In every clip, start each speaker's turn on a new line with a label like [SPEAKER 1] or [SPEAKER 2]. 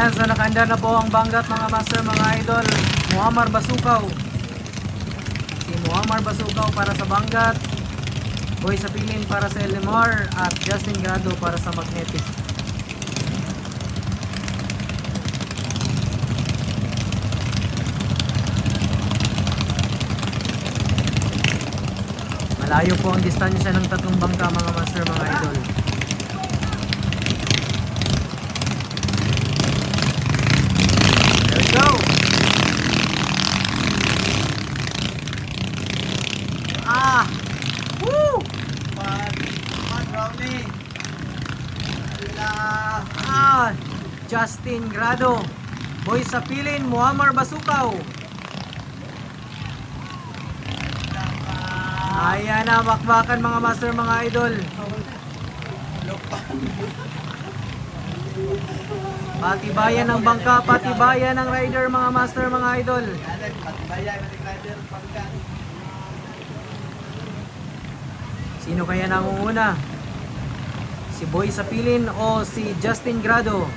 [SPEAKER 1] Ayan, so nakaandar na po ang banggat mga master, mga idol. Muammar Basukaw. Si Muammar Basukaw para sa banggat. Boy Sapilin para sa Elimar. At Justin Grado para sa Magnetic. Malayo po ang distansya ng tatlong bangka mga master, mga idol. There we go! Ah! Woo!
[SPEAKER 2] Brownie.
[SPEAKER 1] Justin Grado. Boy Sapilin, Muammar Basukaw. Ayan na, bakbakan mga master, mga idol. Patibayan ng bangka, patibayan ng rider mga master, mga idol.
[SPEAKER 2] Patibayan ng rider pagka.
[SPEAKER 1] Sino kaya nangunguna? Si Boy Sapilin o si Justin Grado?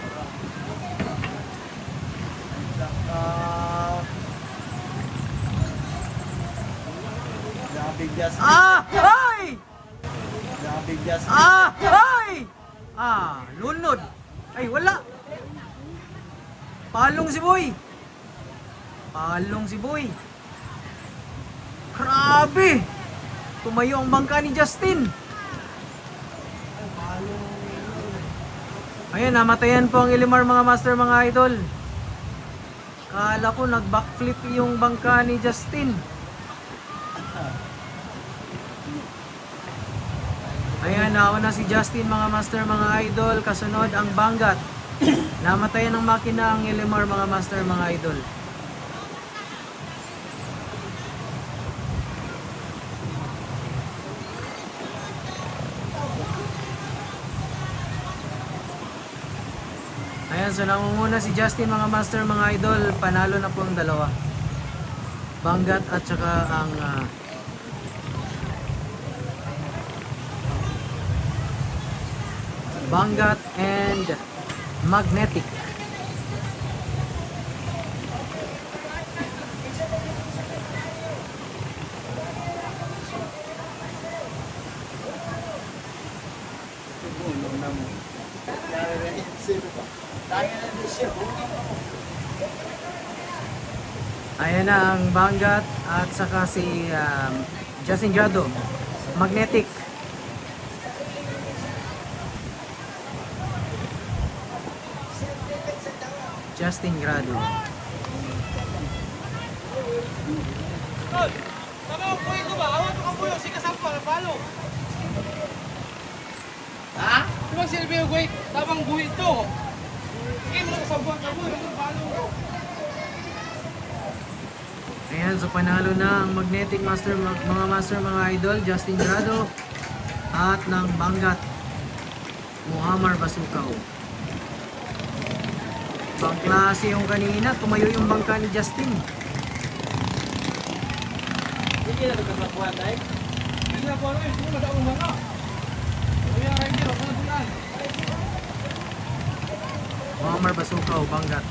[SPEAKER 1] Ay! Ay! Lunod. Ay, wala. Palong si Boy. Palong si Boy. Grabe. Tumayo ang bangka ni Justin. Ayan, namatayan po ang Elimar mga master, mga idol. Kala ko nag-backflip yung bangka ni Justin. Ayan, nauna si Justin mga master, mga idol. Kasunod ang banggat. Namatayan ng makina ang Elimar mga master, mga idol. Ayan, so nangunguna si Justin mga master, mga idol. Panalo na po ang dalawa. Banggat at saka ang Banggat and Magnetic. Ayan na ang Banggat at saka si Justin Grado. Magnetic. Justin Grado.
[SPEAKER 2] Tama ang buhay ko ba? Awat ang buhay si kasampa na palo. Ha? Diba silbi yung buhay? Tamang buhay ito. Hindi mo kasampa ka buhay. Ang palo.
[SPEAKER 1] Ayan, so panalo na ang Magnetic Master, mga master, mga idol. Justin Grado at ng Banggat, Muammar Basukaw. Pang klase yung kanina, tumayo yung bangka ni Justin.
[SPEAKER 2] Hindi na ito kasapuan tayo. Hindi na po rin. Hindi na daong mga. Hindi na rin. Hindi na po rin.
[SPEAKER 1] Muammar Basukaw, Banggat.